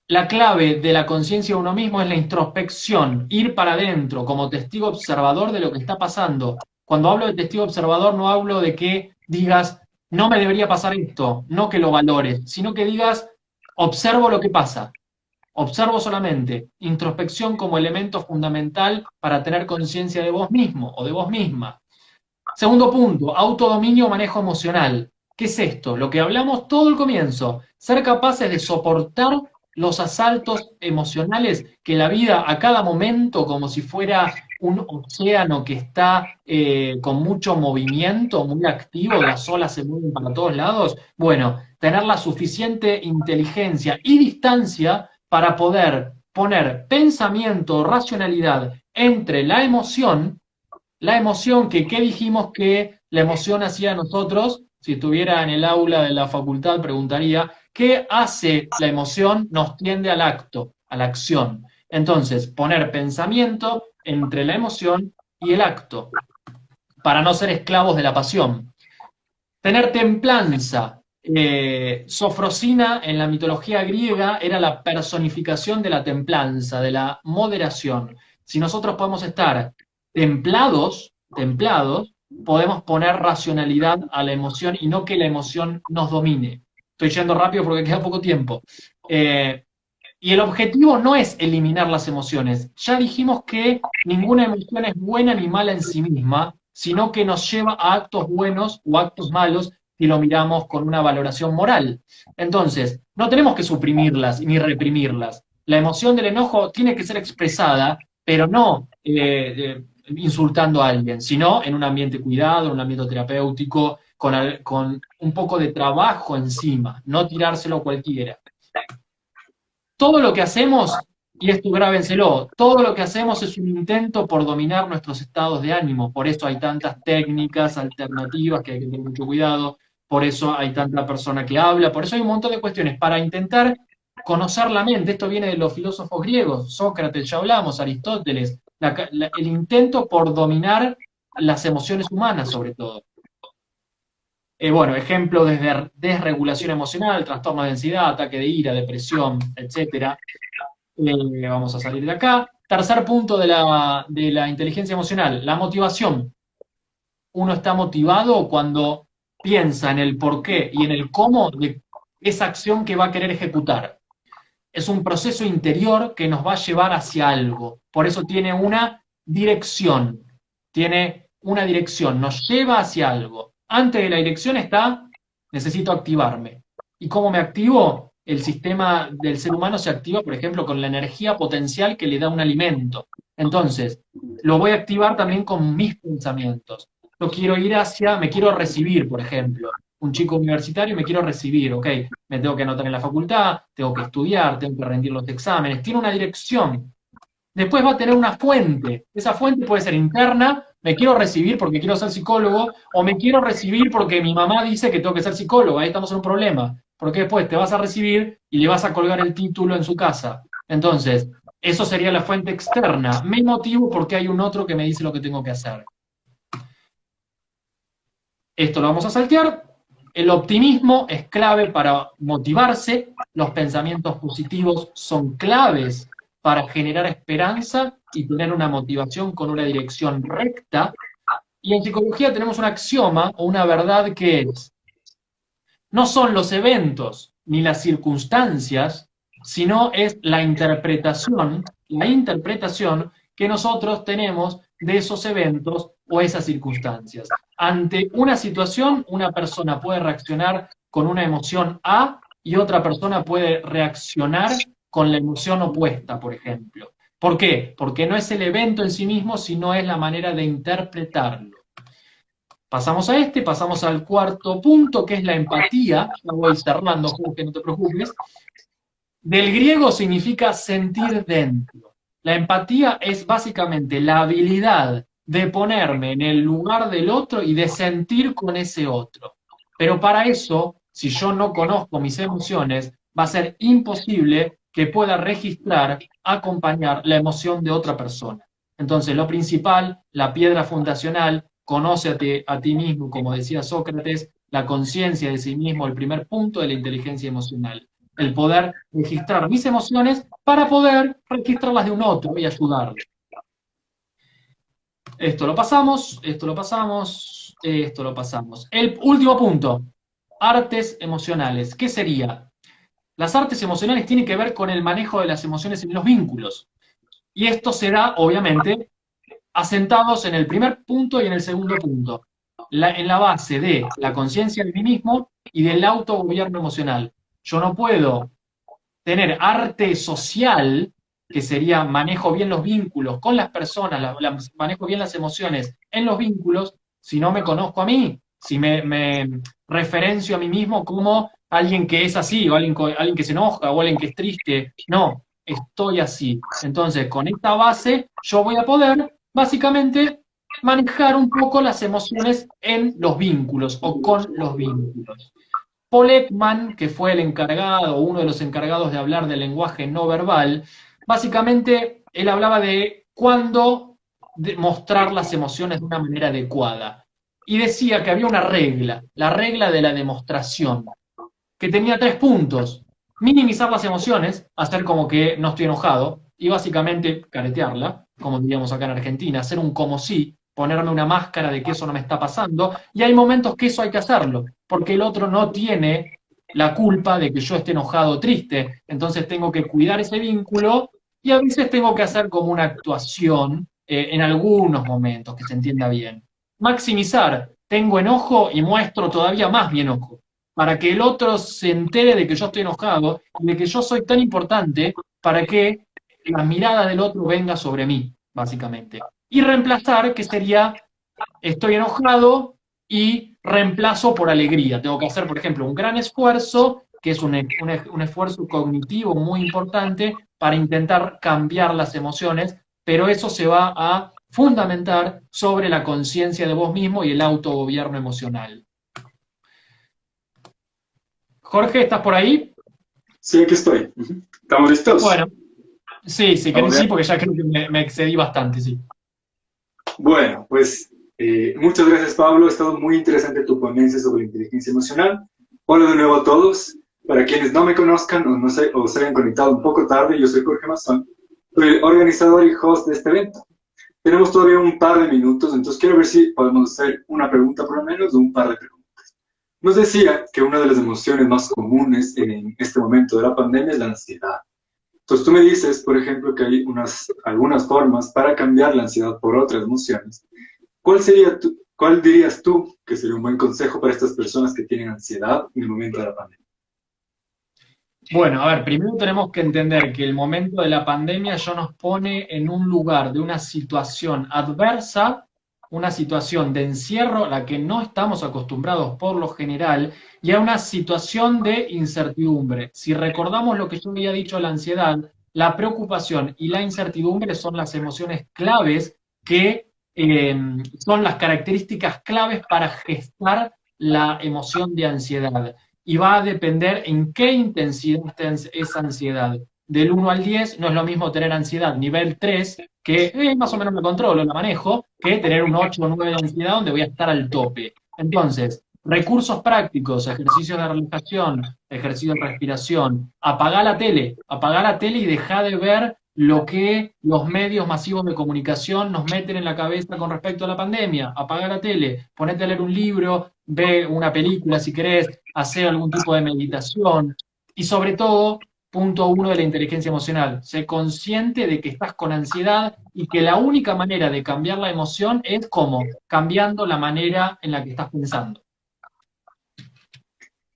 La clave de la conciencia de uno mismo es la introspección, ir para adentro como testigo observador de lo que está pasando. Cuando hablo de testigo observador no hablo de que digas, no me debería pasar esto, no que lo valores, sino que digas, observo lo que pasa. Observo solamente. Introspección como elemento fundamental para tener conciencia de vos mismo o de vos misma. Segundo punto, autodominio o manejo emocional. ¿Qué es esto? Lo que hablamos todo el comienzo. Ser capaces de soportar los asaltos emocionales que la vida a cada momento, como si fuera un océano que está con mucho movimiento, muy activo, las olas se mueven para todos lados. Bueno, tener la suficiente inteligencia y distancia para poder poner pensamiento, racionalidad entre la emoción que, ¿qué dijimos que la emoción hacía a nosotros? Si estuviera en el aula de la facultad, preguntaría, ¿qué hace la emoción? Nos tiende al acto, a la acción. Entonces, poner pensamiento entre la emoción y el acto, para no ser esclavos de la pasión. Tener templanza. Sofrosina en la mitología griega era la personificación de la templanza, de la moderación. Si nosotros podemos estar templados, podemos poner racionalidad a la emoción y no que la emoción nos domine. Estoy yendo rápido porque queda poco tiempo. Y el objetivo no es eliminar las emociones. Ya dijimos que ninguna emoción es buena ni mala en sí misma, sino que nos lleva a actos buenos o actos malos si lo miramos con una valoración moral. Entonces, no tenemos que suprimirlas ni reprimirlas. La emoción del enojo tiene que ser expresada, pero no insultando a alguien, sino en un ambiente cuidado, en un ambiente terapéutico, con un poco de trabajo encima, no tirárselo a cualquiera. Todo lo que hacemos, y esto grábenselo, todo lo que hacemos es un intento por dominar nuestros estados de ánimo. Por eso hay tantas técnicas alternativas que hay que tener mucho cuidado, por eso hay tanta persona que habla, por eso hay un montón de cuestiones para intentar conocer la mente. Esto viene de los filósofos griegos, Sócrates, ya hablamos, Aristóteles, el intento por dominar las emociones humanas sobre todo. Bueno, ejemplo desde desregulación emocional, trastorno de ansiedad, ataque de ira, depresión, etcétera. Vamos a salir de acá. Tercer punto de la inteligencia emocional, la motivación. Uno está motivado cuando piensa en el porqué y en el cómo de esa acción que va a querer ejecutar. Es un proceso interior que nos va a llevar hacia algo. Por eso tiene una dirección. Tiene una dirección, nos lleva hacia algo. Antes de la dirección está, necesito activarme. ¿Y cómo me activo? El sistema del ser humano se activa, por ejemplo, con la energía potencial que le da un alimento. Entonces, lo voy a activar también con mis pensamientos. Yo quiero ir hacia, me quiero recibir, por ejemplo. Un chico universitario me quiero recibir, ok, me tengo que anotar en la facultad, tengo que estudiar, tengo que rendir los exámenes, tiene una dirección. Después va a tener una fuente. Esa fuente puede ser interna, me quiero recibir porque quiero ser psicólogo, o me quiero recibir porque mi mamá dice que tengo que ser psicólogo. Ahí estamos en un problema, porque después te vas a recibir y le vas a colgar el título en su casa. Entonces, eso sería la fuente externa. Me motivo porque hay un otro que me dice lo que tengo que hacer. Esto lo vamos a saltear. El optimismo es clave para motivarse, los pensamientos positivos son claves para generar esperanza y tener una motivación con una dirección recta. Y en psicología tenemos un axioma o una verdad que es, no son los eventos ni las circunstancias, sino es la interpretación que nosotros tenemos de esos eventos o esas circunstancias. Ante una situación, una persona puede reaccionar con una emoción A y otra persona puede reaccionar con la emoción opuesta, por ejemplo. ¿Por qué? Porque no es el evento en sí mismo, sino es la manera de interpretarlo. Pasamos a pasamos al cuarto punto, que es la empatía. Ya voy cerrando, Jorge, no te preocupes. Del griego significa sentir dentro. La empatía es básicamente la habilidad de ponerme en el lugar del otro y de sentir con ese otro. Pero para eso, si yo no conozco mis emociones, va a ser imposible que pueda registrar, acompañar la emoción de otra persona. Entonces, lo principal, la piedra fundacional, conócete a ti mismo, como decía Sócrates, la conciencia de sí mismo, el primer punto de la inteligencia emocional. El poder registrar mis emociones para poder registrarlas de un otro y ayudarle. Esto lo pasamos, esto lo pasamos, esto lo pasamos. El último punto, artes emocionales. ¿Qué sería? Las artes emocionales tienen que ver con el manejo de las emociones en los vínculos. Y esto se da, obviamente, asentados en el primer punto y en el segundo punto, en la base de la conciencia de mí mismo y del autogobierno emocional. Yo no puedo tener arte social, que sería manejo bien los vínculos con las personas, manejo bien las emociones en los vínculos, si no me conozco a mí, si me referencio a mí mismo como alguien que es así, o alguien que se enoja, o alguien que es triste. No, estoy así. Entonces, con esta base, yo voy a poder, básicamente, manejar un poco las emociones en los vínculos o con los vínculos. Paul Ekman, que fue el encargado, uno de los encargados de hablar del lenguaje no verbal, básicamente él hablaba de cuándo mostrar las emociones de una manera adecuada. Y decía que había una regla, la regla de la demostración, que tenía 3 puntos. Minimizar las emociones, hacer como que no estoy enojado, y básicamente caretearla, como diríamos acá en Argentina, hacer un como si, ponerme una máscara de que eso no me está pasando, y hay momentos que eso hay que hacerlo, porque el otro no tiene la culpa de que yo esté enojado o triste, entonces tengo que cuidar ese vínculo, y a veces tengo que hacer como una actuación en algunos momentos, que se entienda bien. Maximizar, tengo enojo y muestro todavía más mi enojo para que el otro se entere de que yo estoy enojado y de que yo soy tan importante para que la mirada del otro venga sobre mí, básicamente. Y reemplazar, que sería, estoy enojado y reemplazo por alegría. Tengo que hacer, por ejemplo, un gran esfuerzo, que es un esfuerzo cognitivo muy importante para intentar cambiar las emociones, pero eso se va a fundamentar sobre la conciencia de vos mismo y el autogobierno emocional. Jorge, ¿estás por ahí? Sí, aquí estoy. Ujú. ¿Estamos listos? Bueno, sí, sí, ¿Estamos sí, bien? porque ya creo que me excedí bastante, sí. Bueno, pues muchas gracias, Pablo. Ha estado muy interesante tu ponencia sobre inteligencia emocional. Hola de nuevo a todos. Para quienes no me conozcan o, no se, o se hayan conectado un poco tarde, yo soy Jorge Mazón, soy el organizador y host de este evento. Tenemos todavía un par de minutos, entonces quiero ver si podemos hacer una pregunta por lo menos o un par de preguntas. Nos decía que una de las emociones más comunes en este momento de la pandemia es la ansiedad. Entonces tú me dices, por ejemplo, que hay algunas formas para cambiar la ansiedad por otras emociones. ¿Cuál dirías tú que sería un buen consejo para estas personas que tienen ansiedad en el momento de la pandemia? Bueno, a ver, primero tenemos que entender que el momento de la pandemia ya nos pone en un lugar de una situación adversa, una situación de encierro a la que no estamos acostumbrados por lo general, y a una situación de incertidumbre. Si recordamos lo que yo había dicho, la ansiedad, la preocupación y la incertidumbre son las emociones claves que son las características claves para gestar la emoción de ansiedad y va a depender en qué intensidad está esa ansiedad. Del 1 al 10 no es lo mismo tener ansiedad nivel 3, que más o menos me controlo, la manejo, que tener un 8 o 9 de ansiedad donde voy a estar al tope. Entonces, recursos prácticos, ejercicios de relajación, ejercicio de respiración, apagar la tele y dejar de ver lo que los medios masivos de comunicación nos meten en la cabeza con respecto a la pandemia. Apaga la tele, ponete a leer un libro, ve una película si querés, hacer algún tipo de meditación y sobre todo, punto uno de la inteligencia emocional, sé consciente de que estás con ansiedad y que la única manera de cambiar la emoción es como cambiando la manera en la que estás pensando.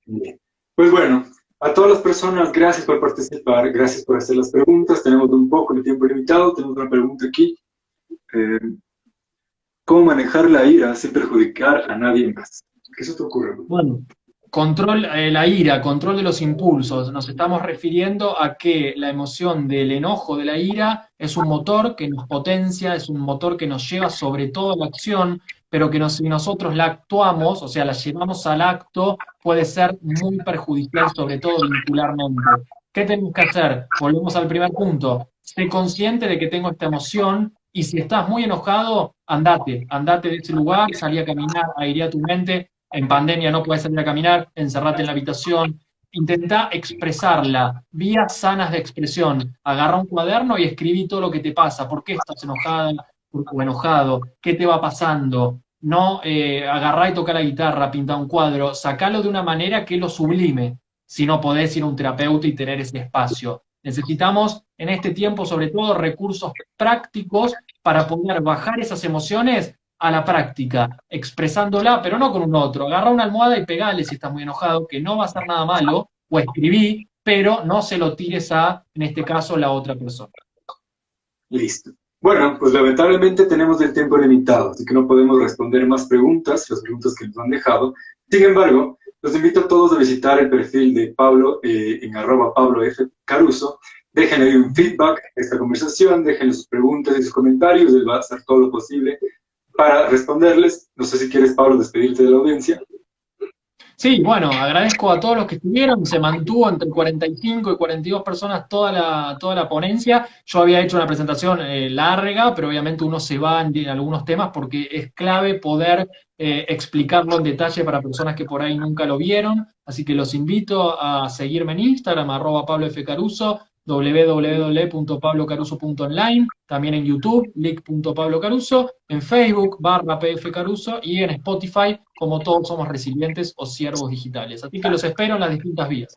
Bien. Pues bueno, a todas las personas, gracias por participar, gracias por hacer las preguntas. Tenemos un poco de tiempo limitado. Tenemos una pregunta aquí. Eh, ¿Cómo manejar la ira sin perjudicar a nadie más? ¿Qué se te ocurre? Bueno, control, la ira, control de los impulsos. Nos estamos refiriendo a que la emoción del enojo, de la ira, es un motor que nos potencia, es un motor que nos lleva sobre todo a la acción, pero que si nosotros la actuamos, o sea, la llevamos al acto, puede ser muy perjudicial, sobre todo vincularmente. ¿Qué tenemos que hacer? Volvemos al primer punto. Sé consciente de que tengo esta emoción y si estás muy enojado, andate de ese lugar, salí a caminar, airea tu mente. En pandemia no puedes salir a caminar, encerrate en la habitación. Intenta expresarla, vías sanas de expresión. Agarra un cuaderno y escribí todo lo que te pasa. ¿Por qué estás enojada o enojado? ¿Qué te va pasando? No agarrá y toca la guitarra, pinta un cuadro. Sacalo de una manera que lo sublime. si no podés ir a un terapeuta y tener ese espacio. Necesitamos en este tiempo, sobre todo, recursos prácticos para poder bajar esas emociones a la práctica, expresándola, pero no con un otro. Agarra una almohada y pegale si estás muy enojado, que no va a ser nada malo, o escribí, pero no se lo tires a, en este caso, la otra persona. Listo. Bueno, pues lamentablemente tenemos el tiempo limitado, así que no podemos responder más preguntas, las preguntas que nos han dejado. Sin embargo, los invito a todos a visitar el perfil de Pablo en @PabloFCaruso. Dejen ahí un feedback a esta conversación, dejen sus preguntas y sus comentarios, él va a hacer todo lo posible para responderles. No sé si quieres, Pablo, despedirte de la audiencia. Sí, bueno, agradezco a todos los que estuvieron, se mantuvo entre 45 y 42 personas toda la ponencia. Yo había hecho una presentación larga, pero obviamente uno se va en algunos temas porque es clave poder explicarlo en detalle para personas que por ahí nunca lo vieron. Así que los invito a seguirme en Instagram, @PabloFCaruso, www.pablocaruso.online, también en YouTube, lic.pablocaruso, en Facebook, /PFCaruso, y en Spotify, como Todos Somos Resilientes o Siervos Digitales. Así que los espero en las distintas vías.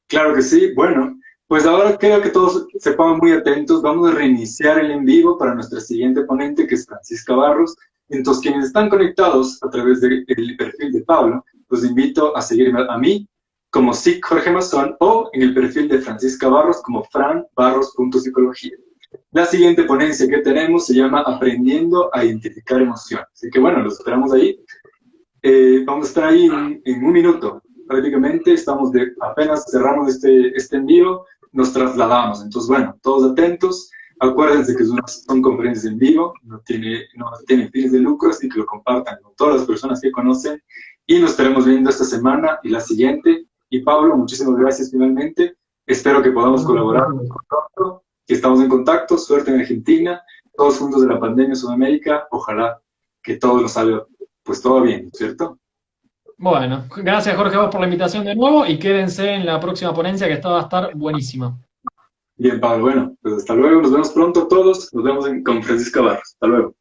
Claro que sí. Bueno, pues ahora creo que todos se pongan muy atentos. Vamos a reiniciar el en vivo para nuestra siguiente ponente, que es Francisca Barros. Entonces, quienes están conectados a través del perfil de Pablo, los invito a seguirme a mí como SIC Jorge Mazón o en el perfil de Francisca Barros como franbarros.psicología. La siguiente ponencia que tenemos se llama Aprendiendo a Identificar Emociones. Así que bueno, los esperamos ahí. Vamos a estar ahí en un minuto. Prácticamente apenas cerramos este envío, nos trasladamos. Entonces, bueno, todos atentos. Acuérdense que son conferencias en vivo, no tiene fines de lucro, así que lo compartan con todas las personas que conocen. Y nos estaremos viendo esta semana y la siguiente. Y Pablo, muchísimas gracias finalmente. Espero que podamos colaborar pronto, que estamos en contacto. Suerte en Argentina, todos juntos de la pandemia en Sudamérica. Ojalá que todo nos salga, pues todo bien, ¿cierto? Bueno, gracias Jorge a vos por la invitación de nuevo y quédense en la próxima ponencia que esta va a estar buenísima. Bien, Pablo, bueno, pues hasta luego, nos vemos pronto todos, nos vemos con Francisca Barros. Hasta luego.